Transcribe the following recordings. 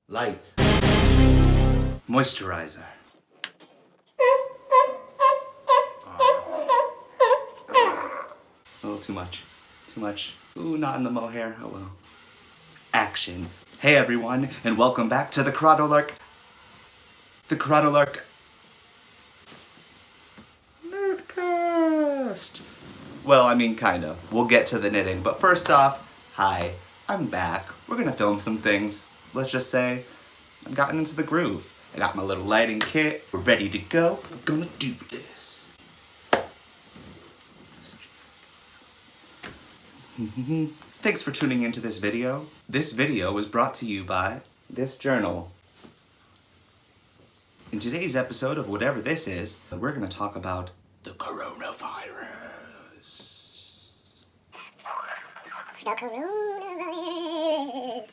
Lights. Moisturizer. A little too much. Too much. Ooh, not in the mohair. Oh well. Action. Hey everyone, and welcome back to the CorradoLark. The CorradoLark Nerdcast. Well, I mean, kinda. We'll get to the knitting, but first off, hi, I'm back. We're gonna film some things. Let's just say, I've gotten into the groove. I got my little lighting kit. We're ready to go. We're gonna do this. Thanks for tuning into this video. This video was brought to you by this journal. In today's episode of whatever this is, we're gonna talk about the coronavirus. The coronavirus.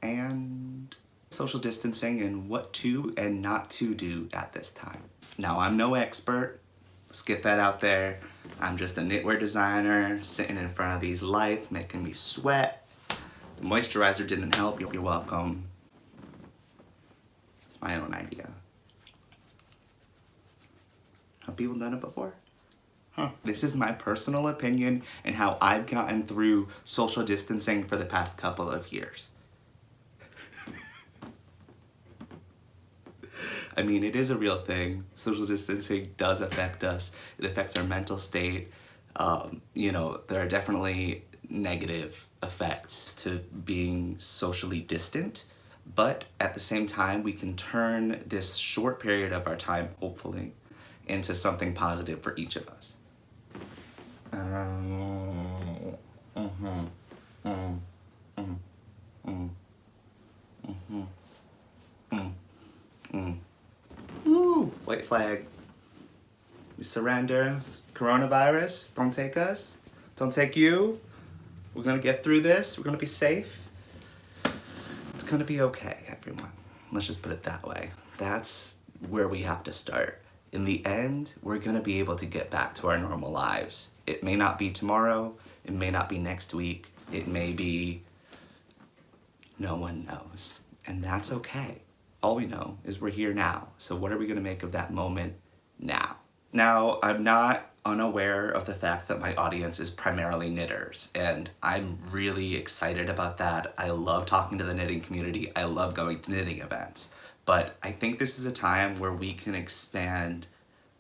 And social distancing and what to and not to do at this time. Now, I'm no expert. Let's get that out there. I'm just a knitwear designer sitting in front of these lights making me sweat. The moisturizer didn't help. You're welcome. It's my own idea. Have people done it before? Huh. This is my personal opinion and how I've gotten through social distancing for the past couple of years. I mean, it is a real thing. Social distancing does affect us. It affects our mental state. There are definitely negative effects to being socially distant, but at the same time, we can turn this short period of our time, hopefully, into something positive for each of us. Woo! White flag. We surrender. Coronavirus, don't take us. Don't take you. We're gonna get through this. We're gonna be safe. It's gonna be okay, everyone. Let's just put it that way. That's where we have to start. In the end, we're gonna be able to get back to our normal lives. It may not be tomorrow. It may not be next week. It may be... no one knows. And that's okay. All we know is we're here now. So what are we gonna make of that moment now? Now, I'm not unaware of the fact that my audience is primarily knitters, and I'm really excited about that. I love talking to the knitting community. I love going to knitting events. But I think this is a time where we can expand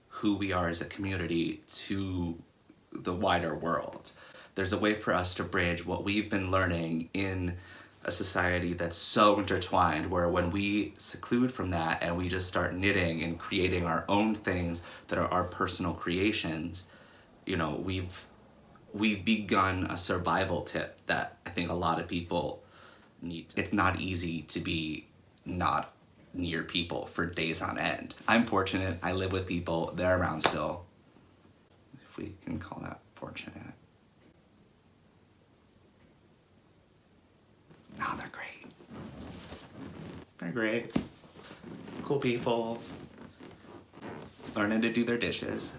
who we are as a community to the wider world. There's a way for us to bridge what we've been learning in a society that's so intertwined, where when we seclude from that and we just start knitting and creating our own things that are our personal creations, we've begun a survival tip that I think a lot of people need. It's not easy to be not near people for days on end. I'm fortunate, I live with people, they're around still, if we can call that fortunate. No, they're great. They're great. Cool people. Learning to do their dishes.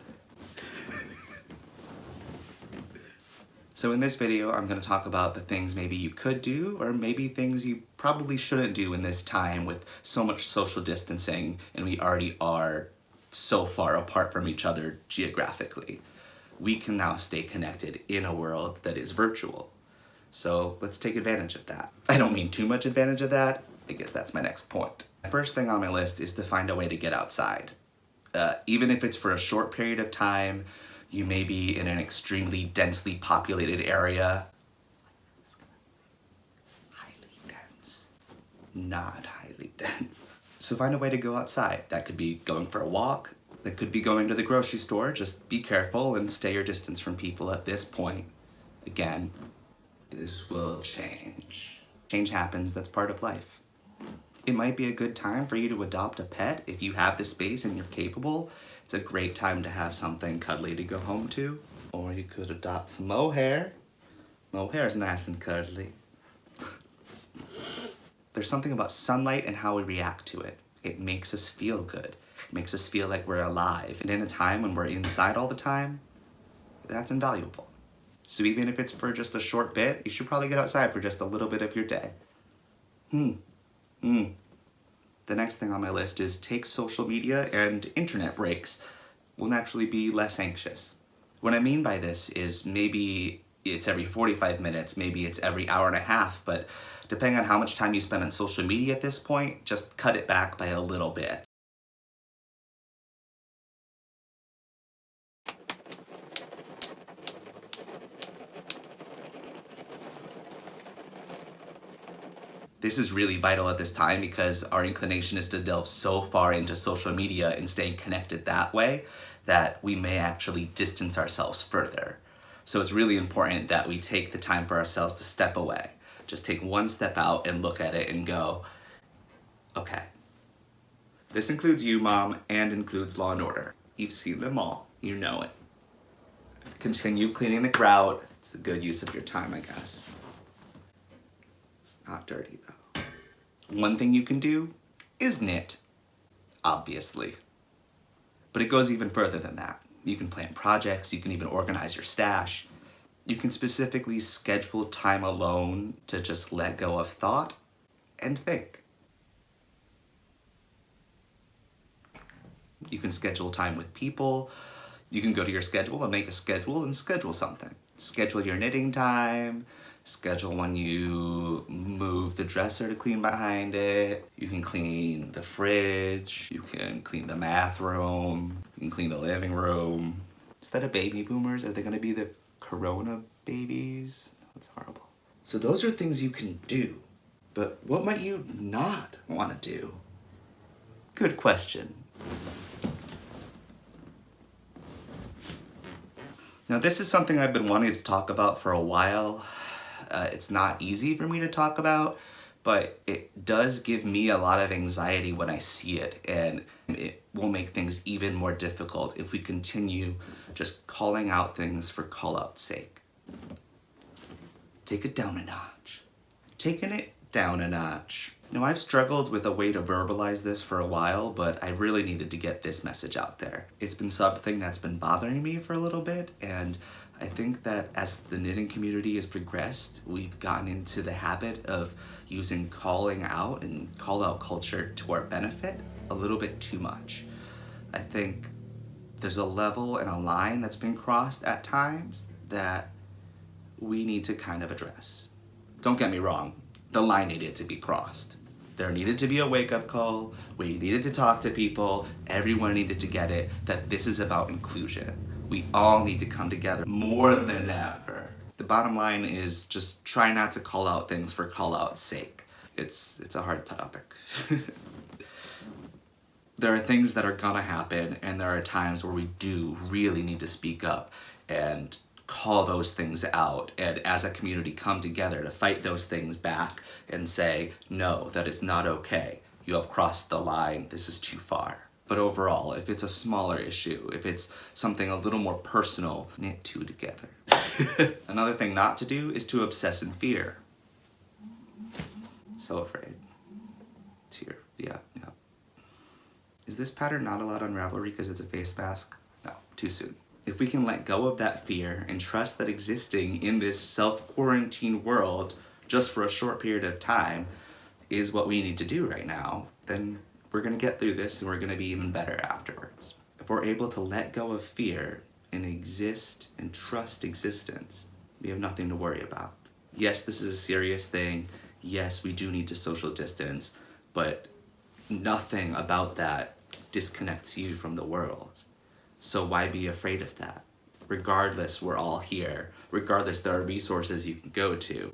So in this video, I'm gonna talk about the things maybe you could do, or maybe things you probably shouldn't do in this time with so much social distancing, and we already are so far apart from each other geographically. We can now stay connected in a world that is virtual. So let's take advantage of that. I don't mean too much advantage of that. I guess that's my next point. First thing on my list is to find a way to get outside. Even if it's for a short period of time, you may be in an extremely densely populated area. Highly dense. Not highly dense. So find a way to go outside. That could be going for a walk. That could be going to the grocery store. Just be careful and stay your distance from people at this point. Again, this will change. Change happens, that's part of life. It might be a good time for you to adopt a pet if you have the space and you're capable. It's a great time to have something cuddly to go home to. Or you could adopt some mohair. Mohair is nice and cuddly. There's something about sunlight and how we react to it. It makes us feel good. It makes us feel like we're alive. And in a time when we're inside all the time, that's invaluable. So even if it's for just a short bit, you should probably get outside for just a little bit of your day. The next thing on my list is take social media and internet breaks. We'll naturally be less anxious. What I mean by this is maybe it's every 45 minutes, maybe it's every hour and a half, but depending on how much time you spend on social media at this point, just cut it back by a little bit. This is really vital at this time because our inclination is to delve so far into social media and staying connected that way that we may actually distance ourselves further. So it's really important that we take the time for ourselves to step away. Just take one step out and look at it and go, okay. This includes you, Mom, and includes Law and Order. You've seen them all. You know it. Continue cleaning the crowd. It's a good use of your time, I guess. It's not dirty, though. One thing you can do is knit, obviously. But it goes even further than that. You can plan projects, you can even organize your stash. You can specifically schedule time alone to just let go of thought and think. You can schedule time with people. You can go to your schedule and make a schedule and schedule something. Schedule your knitting time. Schedule when you move the dresser to clean behind it. You can clean the fridge. You can clean the math room. You can clean the living room. Instead of baby boomers, are they gonna be the Corona babies? That's horrible. So those are things you can do. But what might you not wanna do? Good question. Now this is something I've been wanting to talk about for a while. It's not easy for me to talk about, but it does give me a lot of anxiety when I see it, and it will make things even more difficult if we continue just calling out things for call-out's sake. Take it down a notch. Taking it down a notch. Now, I've struggled with a way to verbalize this for a while, but I really needed to get this message out there. It's been something that's been bothering me for a little bit, and I think that as the knitting community has progressed, we've gotten into the habit of using calling out and call-out culture to our benefit a little bit too much. I think there's a level and a line that's been crossed at times that we need to kind of address. Don't get me wrong, the line needed to be crossed. There needed to be a wake-up call, we needed to talk to people, everyone needed to get it, that this is about inclusion. We all need to come together more than ever. The bottom line is just try not to call out things for call-out's sake. It's a hard topic. There are things that are gonna happen, and there are times where we do really need to speak up and call those things out, and as a community come together to fight those things back and say, no, that is not okay. You have crossed the line, this is too far. But overall, if it's a smaller issue, if it's something a little more personal, knit two together. Another thing not to do is to obsess in fear. So afraid. Tear, yeah. Is this pattern not allowed on Ravelry because it's a face mask? No, too soon. If we can let go of that fear and trust that existing in this self-quarantine world just for a short period of time is what we need to do right now, then we're gonna get through this and we're gonna be even better afterwards. If we're able to let go of fear and exist and trust existence, we have nothing to worry about. Yes, this is a serious thing. Yes, we do need to social distance, but nothing about that disconnects you from the world. So why be afraid of that? Regardless, we're all here. Regardless, there are resources you can go to.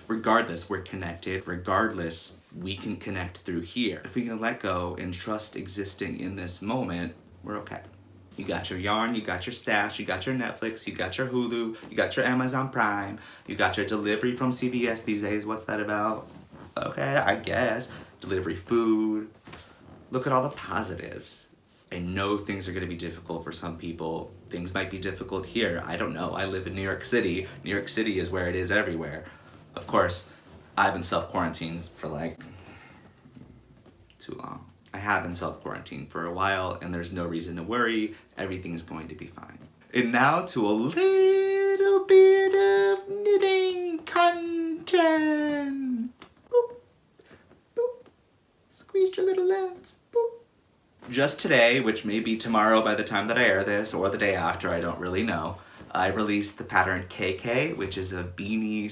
Regardless, we're connected. Regardless, we can connect through here. If we can let go and trust existing in this moment, we're okay. You got your yarn, you got your stash, you got your Netflix, you got your Hulu, you got your Amazon Prime, you got your delivery from CVS these days. What's that about? Okay, I guess. Delivery food. Look at all the positives. I know things are gonna be difficult for some people. Things might be difficult here. I don't know. I live in New York City. New York City is where it is everywhere. Of course, I've been self-quarantined for like too long. I have been self-quarantined for a while and there's no reason to worry. Everything's going to be fine. And now to a little bit of knitting content. Boop. squeezed your little lens. Boop. Just today, which may be tomorrow by the time that I air this, or the day after, I don't really know, I released the pattern KK, which is a beanie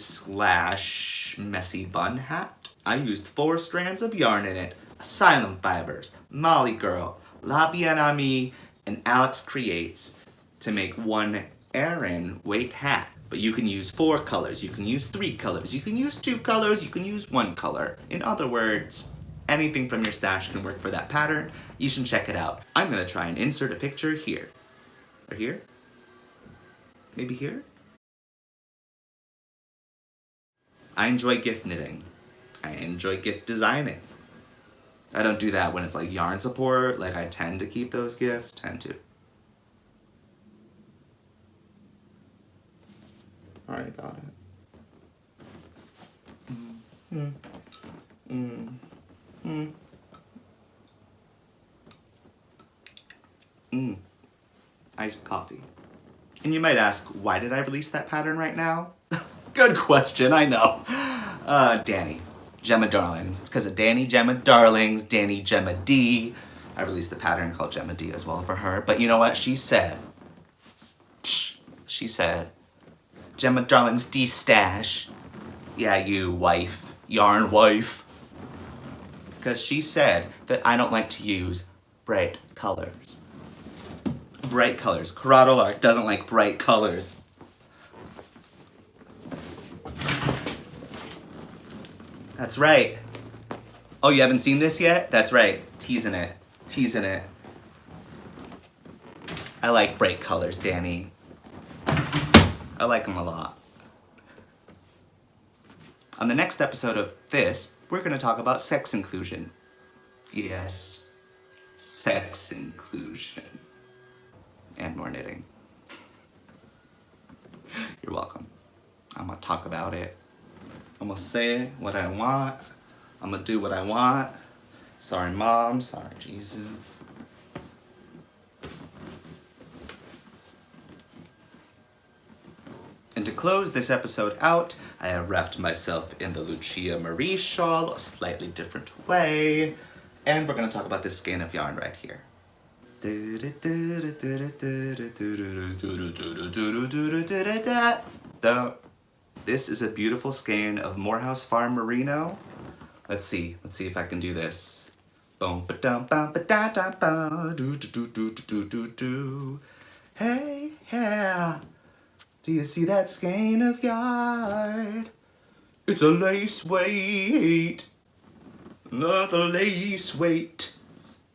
/ messy bun hat. I used 4 strands of yarn in it. Asylum Fibers, Molly Girl, La Bien Amie, and Alex Creates to make one Aran weight hat. But you can use 4 colors, you can use 3 colors, you can use 2 colors, you can use 1 color. In other words, anything from your stash can work for that pattern. You should check it out. I'm gonna try and insert a picture here. Or here? Maybe here? I enjoy gift knitting. I enjoy gift designing. I don't do that when it's like yarn support, like I tend to keep those gifts, Alright, got it. Iced coffee. And you might ask, why did I release that pattern right now? Good question, I know. Danny, Gemma Darlings. It's because of Danny Gemma Darlings, Danny Gemma D. I released the pattern called Gemma D as well for her. But you know what she said? She said, Gemma Darlings D stash. Yeah, you wife, yarn wife. Because she said that I don't like to use bright colors. Bright colors. CorradoLark doesn't like bright colors. That's right. Oh, you haven't seen this yet? That's right. Teasing it. Teasing it. I like bright colors, Danny. I like them a lot. On the next episode of this, we're going to talk about sex inclusion. Yes, sex inclusion. And more knitting. You're welcome. I'm gonna talk about it. I'm gonna say what I want. I'm gonna do what I want. Sorry, Mom. Sorry, Jesus. And to close this episode out, I have wrapped myself in the Lucia Marie shawl a slightly different way. And we're gonna talk about this skein of yarn right here. This is a beautiful skein of Morehouse Farm Merino. Let's see if I can do this. Hey, yeah. Do you see that skein of yarn? It's a lace weight. Another lace weight.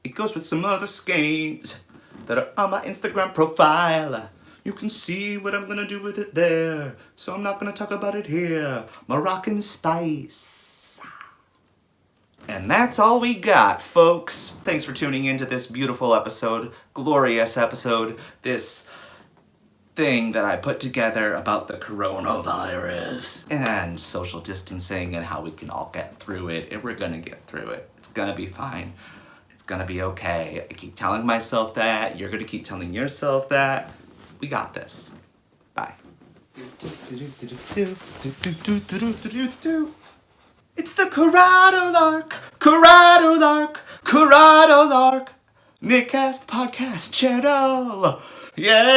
It goes with some other skeins that are on my Instagram profile. You can see what I'm gonna do with it there, so I'm not gonna talk about it here. Moroccan Spice. And that's all we got, folks. Thanks for tuning into this beautiful episode, glorious episode, this thing that I put together about the coronavirus and social distancing and how we can all get through it, and we're gonna get through it. It's gonna be fine. It's gonna be okay. I keep telling myself that. You're gonna keep telling yourself that. We got this. Bye. It's the CorradoLark, CorradoLark, CorradoLark Knitcast podcast channel. Yeah.